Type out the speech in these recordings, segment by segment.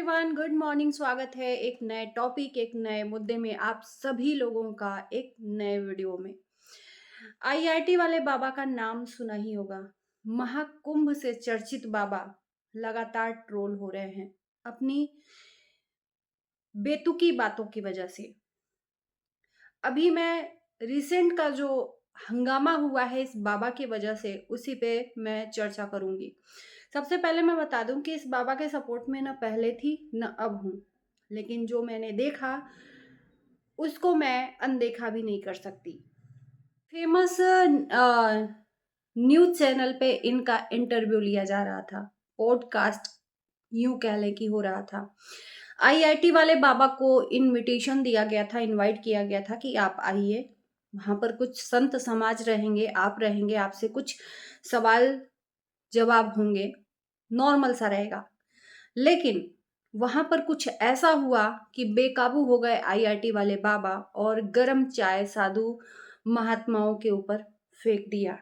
Everyone, good morning. स्वागत है एक नए टॉपिक, एक नए मुद्दे में आप सभी लोगों का एक नए वीडियो में। आईआईटी वाले बाबा का नाम सुना ही होगा। महाकुंभ से चर्चित बाबा लगातार ट्रोल हो रहे हैं अपनी बेतुकी बातों की वजह से। अभी मैं रिसेंट का जो हंगामा हुआ है इस बाबा की वजह से, उसी पे मैं चर्चा करूंगी। सबसे पहले मैं बता दूं कि इस बाबा के सपोर्ट में ना पहले थी ना अब हूं, लेकिन जो मैंने देखा उसको मैं अनदेखा भी नहीं कर सकती। फेमस न्यूज चैनल पे इनका इंटरव्यू लिया जा रहा था, पॉडकास्ट यूं कह लें कि हो रहा था। आईआईटी वाले बाबा को इनविटेशन दिया गया था, इनवाइट किया गया था कि आप आइए, वहां पर कुछ संत समाज रहेंगे, आप रहेंगे, आपसे कुछ सवाल जवाब होंगे, नॉर्मल सा रहेगा। लेकिन वहां पर कुछ ऐसा हुआ कि बेकाबू हो गए आईआईटी वाले बाबा और गरम चाय साधु महात्माओं के ऊपर फेंक दिया।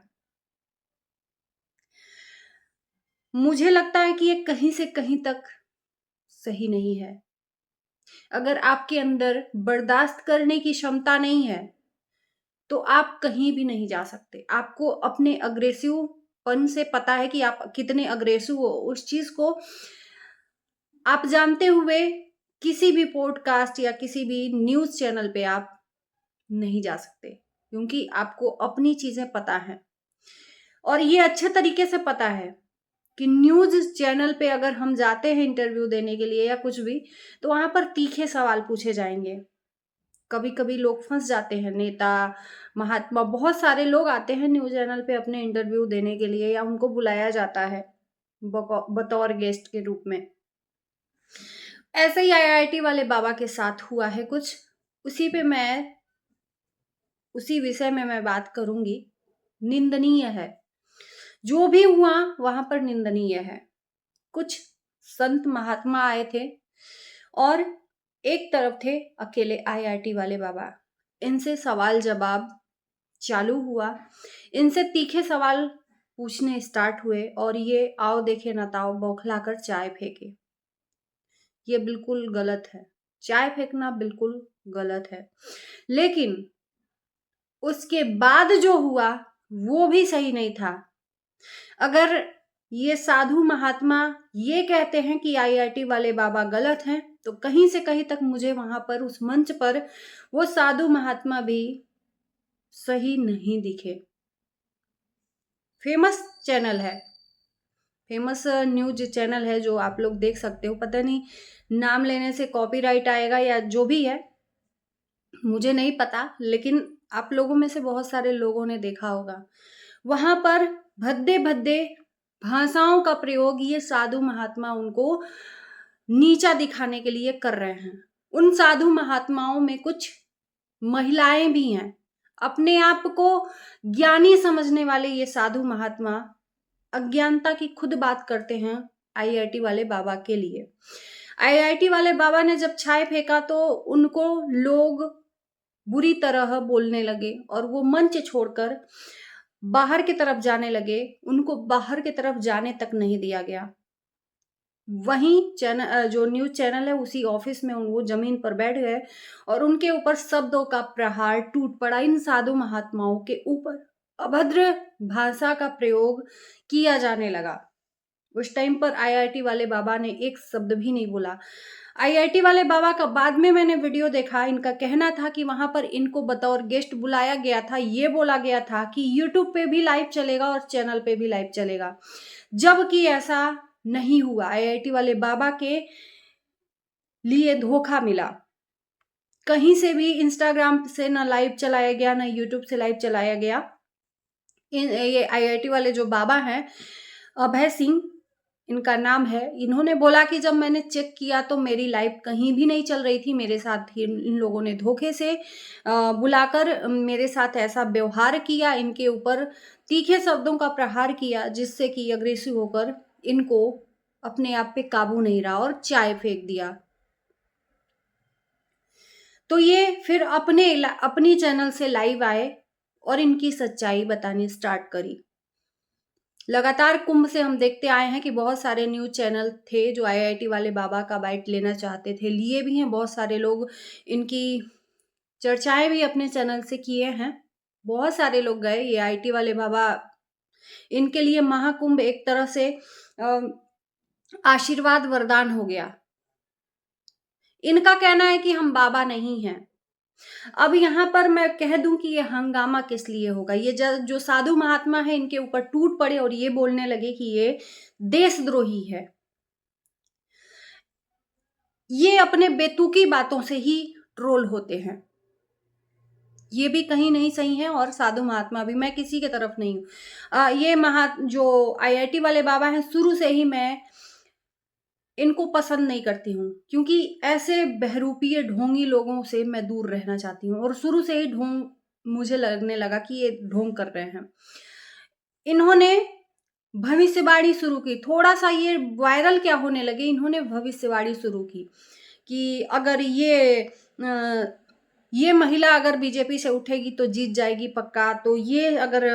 मुझे लगता है कि ये कहीं से कहीं तक सही नहीं है। अगर आपके अंदर बर्दाश्त करने की क्षमता नहीं है तो आप कहीं भी नहीं जा सकते। आपको अपने अग्रेसिव पन से पता है कि आप कितने अग्रेसिव हो, उस चीज को आप जानते हुए किसी भी पॉडकास्ट या किसी भी न्यूज चैनल पे आप नहीं जा सकते, क्योंकि आपको अपनी चीजें पता है। और ये अच्छे तरीके से पता है कि न्यूज चैनल पे अगर हम जाते हैं इंटरव्यू देने के लिए या कुछ भी, तो वहां पर तीखे सवाल पूछे जाएंगे। कभी कभी लोग फंस जाते हैं, नेता महात्मा बहुत सारे लोग आते हैं न्यूज चैनल पे अपने इंटरव्यू देने के लिए, या उनको बुलाया जाता है बतौर गेस्ट के रूप में। ऐसे ही आईआईटी वाले बाबा के साथ हुआ है कुछ, उसी पे मैं उसी विषय में मैं बात करूंगी। निंदनीय है जो भी हुआ, वहां पर निंदनीय है। कुछ संत महात्मा आए थे और एक तरफ थे अकेले आईआईटी वाले बाबा। इनसे सवाल जवाब चालू हुआ, इनसे तीखे सवाल पूछने स्टार्ट हुए और ये आओ देखे न ताओ बौखलाकर चाय फेंके। ये बिल्कुल गलत है, चाय फेंकना बिल्कुल गलत है। लेकिन उसके बाद जो हुआ वो भी सही नहीं था। अगर ये साधु महात्मा ये कहते हैं कि आईआईटी वाले बाबा गलत हैं, तो कहीं से कहीं तक मुझे वहां पर उस मंच पर वो साधु महात्मा भी सही नहीं दिखे। फेमस चैनल है, फेमस न्यूज चैनल है जो आप लोग देख सकते हो। पता नहीं नाम लेने से कॉपीराइट आएगा या जो भी है, मुझे नहीं पता, लेकिन आप लोगों में से बहुत सारे लोगों ने देखा होगा। वहां पर भद्दे भद्दे भाषाओं का प्रयोग ये साधु महात्मा उनको नीचा दिखाने के लिए कर रहे हैं। उन साधु महात्माओं में कुछ महिलाएं भी हैं। अपने आप को ज्ञानी समझने वाले ये साधु महात्मा अज्ञानता की खुद बात करते हैं आईआईटी वाले बाबा के लिए। आईआईटी वाले बाबा ने जब चाय फेंका तो उनको लोग बुरी तरह बोलने लगे और वो मंच छोड़कर बाहर की तरफ जाने लगे। उनको बाहर की तरफ जाने तक नहीं दिया गया। वहीं चैनल जो न्यूज चैनल है उसी ऑफिस में वो जमीन पर बैठ गए और उनके ऊपर शब्दों का प्रहार टूट पड़ा। इन साधु महात्माओं के ऊपर अभद्र भाषा का प्रयोग किया जाने लगा। उस टाइम पर आईआईटी वाले बाबा ने एक शब्द भी नहीं बोला। आईआईटी वाले बाबा का बाद में मैंने वीडियो देखा, इनका कहना था कि वहां पर इनको बतौर गेस्ट बुलाया गया था। ये बोला गया था कि यूट्यूब पे भी लाइव चलेगा और चैनल पे भी लाइव चलेगा, जबकि ऐसा नहीं हुआ। आईआईटी वाले बाबा के लिए धोखा मिला। कहीं से भी इंस्टाग्राम से ना लाइव चलाया गया, ना यूट्यूब से लाइव चलाया गया। ये आईआईटी वाले जो बाबा हैं, अभय सिंह इनका नाम है, इन्होंने बोला कि जब मैंने चेक किया तो मेरी लाइव कहीं भी नहीं चल रही थी। मेरे साथ ही इन लोगों ने धोखे से बुलाकर मेरे साथ ऐसा व्यवहार किया, इनके ऊपर तीखे शब्दों का प्रहार किया, जिससे कि अग्रेसिव होकर इनको अपने आप पे काबू नहीं रहा और चाय फेंक दिया। तो ये फिर अपनी चैनल से लाइव आए और इनकी सच्चाई बतानी स्टार्ट करी। लगातार कुंभ से हम देखते आए हैं कि बहुत सारे न्यूज़ चैनल थे जो आईआईटी वाले बाबा का बाइट लेना चाहते थे, लिए भी हैं बहुत सारे लोग, इनकी चर्चाएँ भी अपने चैनल से किए हैं। बहुत सारे लोग गए, ये आईटी वाले बाबा, इनके लिए महाकुंभ एक तरह से अ, आशीर्वाद वरदान हो गया। इनका कहना है कि हम बाबा नहीं हैं। अब यहाँ पर मैं कह दूं कि ये हंगामा किस लिए होगा, ये जो साधु महात्मा है इनके ऊपर टूट पड़े और ये बोलने लगे कि ये देशद्रोही है। ये अपने बेतुकी बातों से ही ट्रोल होते हैं। ये भी कहीं नहीं सही है और साधु महात्मा भी, मैं किसी के तरफ नहीं हूँ। ये जो आईआईटी वाले बाबा हैं, शुरू से ही मैं इनको पसंद नहीं करती हूँ, क्योंकि ऐसे बहरूपीय ढोंगी लोगों से मैं दूर रहना चाहती हूँ और शुरू से ही ढोंग मुझे लगने लगा कि ये ढोंग कर रहे हैं। इन्होंने भविष्यवाणी शुरू की, थोड़ा-सा ये वायरल क्या होने लगे, इन्होंने भविष्यवाणी शुरू की कि अगर ये महिला अगर बीजेपी से उठेगी तो जीत जाएगी पक्का, तो ये अगर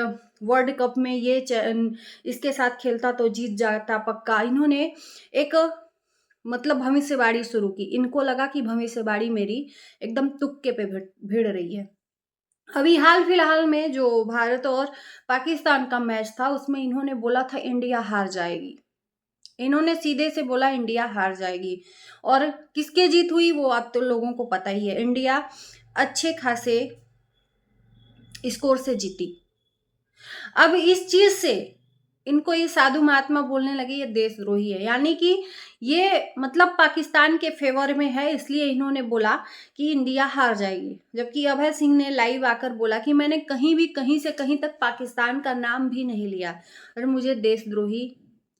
वर्ल्ड कप में इसके साथ खेलता तो जीत जाता पक्का। इन्होंने एक मतलब भविष्यवाणी शुरू की। इनको लगा कि भविष्यवाणी मेरी एकदम तुक्के पे भिड़ रही है। अभी हाल-फिलहाल में जो भारत और पाकिस्तान का मैच था, उसमें इन्होंने बोला था इंडिया हार जाएगी। इन्होंने सीधे से बोला इंडिया हार जाएगी और किसके जीत हुई वो आप तो लोगों को पता ही है। इंडिया अच्छे खासे स्कोर से जीती। अब इस चीज़ से इनको ये साधु महात्मा बोलने लगे ये देशद्रोही है, यानी कि ये मतलब पाकिस्तान के फेवर में है, इसलिए इन्होंने बोला कि इंडिया हार जाएगी। जबकि अभय सिंह ने लाइव आकर बोला कि मैंने कहीं भी कहीं से कहीं तक पाकिस्तान का नाम भी नहीं लिया और मुझे देशद्रोही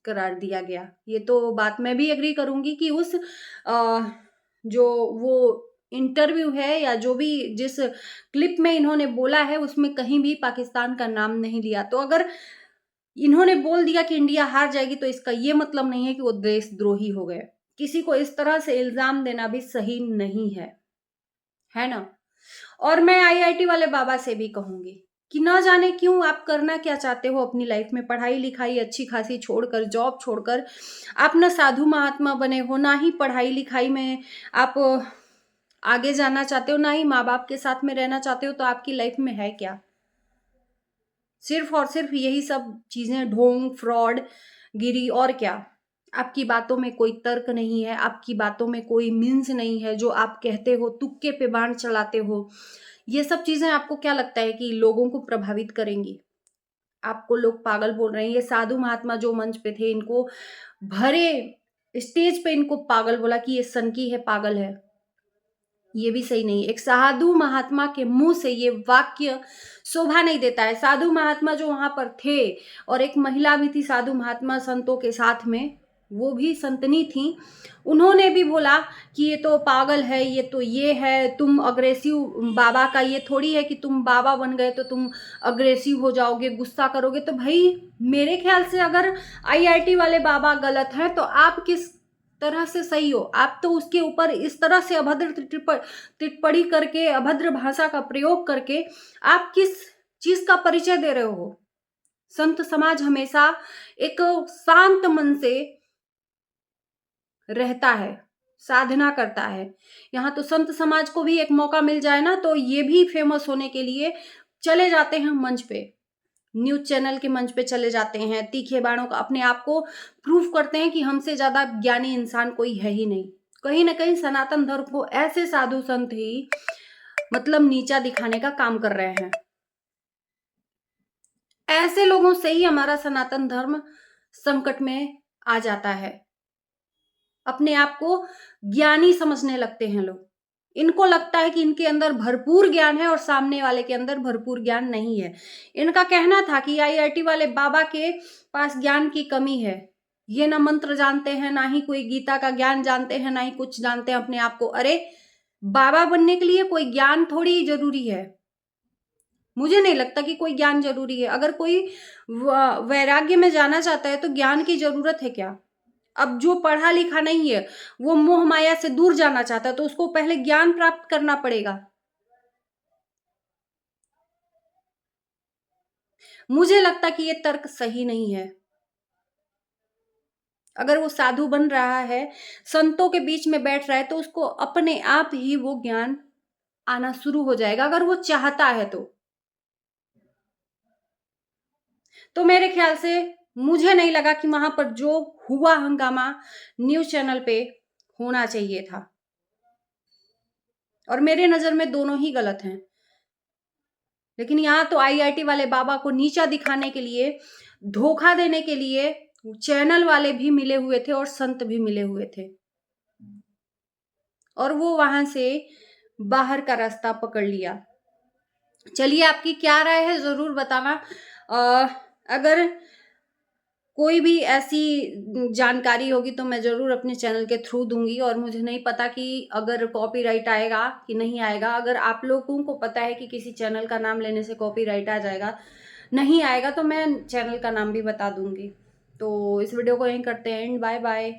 करार दिया गया। ये तो बात मैं भी एग्री करूंगी कि उस जो वो इंटरव्यू है या जो भी जिस क्लिप में इन्होंने बोला है उसमें कहीं भी पाकिस्तान का नाम नहीं लिया। तो अगर इन्होंने बोल दिया कि इंडिया हार जाएगी तो इसका ये मतलब नहीं है कि वो देशद्रोही हो गए। किसी को इस तरह से इल्ज़ाम देना भी सही नहीं है ना? और मैं आईआईटी वाले बाबा से भी कहूँगी कि ना जाने क्यों आप करना क्या चाहते हो अपनी लाइफ में, पढ़ाई-लिखाई अच्छी खासी छोड़कर, जॉब छोड़कर आप ना साधु महात्मा बने हो, ना ही पढ़ाई-लिखाई में आप आगे जाना चाहते हो, ना ही माँ-बाप के साथ में रहना चाहते हो, तो आपकी लाइफ में है क्या? सिर्फ और सिर्फ यही सब चीज़ें, ढोंग, फ्रॉड गिरी और क्या। आपकी बातों में कोई तर्क नहीं है, आपकी बातों में कोई मीन्स नहीं है, जो आप कहते हो तुक्के पे बाण चलाते हो। ये सब चीज़ें आपको क्या लगता है कि लोगों को प्रभावित करेंगी? आपको लोग पागल बोल रहे हैं। ये साधु महात्मा जो मंच पे थे, इनको भरे स्टेज पे इनको पागल बोला कि ये सनकी है, पागल है। ये भी सही नहीं है। एक साधु महात्मा के मुँह से ये वाक्य शोभा नहीं देता है। साधु महात्मा जो वहाँ पर थे और एक महिला भी थी साधु महात्मा संतों के साथ में, वो भी संतनी थीं। उन्होंने भी बोला कि ये तो पागल है, ये तो ये है, तुम अग्रेसिव, बाबा का ये थोड़ी है कि तुम बाबा बन गए तो तुम अग्रेसिव हो जाओगे, गुस्सा करोगे। तो भई मेरे ख़्याल से अगर आईआईटी वाले बाबा गलत हैं तो आप किस तरह से सही हो? आप तो उसके ऊपर इस तरह से अभद्र टिप्पणी करके, अभद्र भाषा का प्रयोग करके आप किस चीज़ का परिचय दे रहे हो? संत समाज हमेशा एक शांत मन से रहता है, साधना करता है। यहाँ तो संत समाज को भी एक मौका मिल जाए ना तो ये भी फेमस होने के लिए चले जाते हैं मंच पे। न्यूज़ चैनल के मंच पे चले जाते हैं, तीखे बाणों का अपने आप को प्रूव करते हैं कि हमसे ज़्यादा ज्ञानी इंसान कोई है ही नहीं। कहीं न कहीं सनातन धर्म को ऐसे साधु संत ही मतलब नीचा दिखाने का काम कर रहे हैं। ऐसे लोगों से ही हमारा सनातन धर्म संकट में आ जाता है। अपने आप को ज्ञानी समझने लगते हैं लोग। इनको लगता है कि इनके अंदर भरपूर ज्ञान है और सामने वाले के अंदर भरपूर ज्ञान नहीं है। इनका कहना था कि आईआईटी वाले बाबा के पास ज्ञान की कमी है। ये ना मंत्र जानते हैं, ना ही कोई गीता का ज्ञान जानते हैं, ना ही कुछ जानते हैं अपने आप को। अरे! बाबा बनने के लिए कोई ज्ञान थोड़ी ज़रूरी है। मुझे नहीं लगता कि कोई ज्ञान ज़रूरी है। अगर कोई वैराग्य में जाना चाहता है तो ज्ञान की ज़रूरत है क्या? अब जो पढ़ा लिखा नहीं है, वो मोह माया से दूर जाना चाहता है, तो उसको पहले ज्ञान प्राप्त करना पड़ेगा। मुझे लगता कि ये तर्क सही नहीं है। अगर वो साधु बन रहा है, संतों के बीच में बैठ रहा है, तो उसको अपने आप ही वो ज्ञान आना शुरू हो जाएगा, अगर वो चाहता है तो। तो मेरे ख्याल से मुझे नहीं लगा कि वहां पर जो हुआ हंगामा न्यूज चैनल पे होना चाहिए था, और मेरे नजर में दोनों ही गलत हैं। लेकिन यहां तो आईआईटी वाले बाबा को नीचा दिखाने के लिए, धोखा देने के लिए चैनल वाले भी मिले हुए थे और संत भी मिले हुए थे, और वो वहां से बाहर का रास्ता पकड़ लिया। चलिए, आपकी क्या राय है जरूर बताना। अगर कोई भी ऐसी जानकारी होगी तो मैं ज़रूर अपने चैनल के थ्रू दूँगी, और मुझे नहीं पता कि अगर कॉपीराइट आएगा कि नहीं आएगा। अगर आप लोगों को पता है कि किसी चैनल का नाम लेने से कॉपीराइट आ जाएगा, नहीं आएगा, तो मैं चैनल का नाम भी बता दूँगी। तो इस वीडियो को यहीं करते हैं एंड। Bye bye.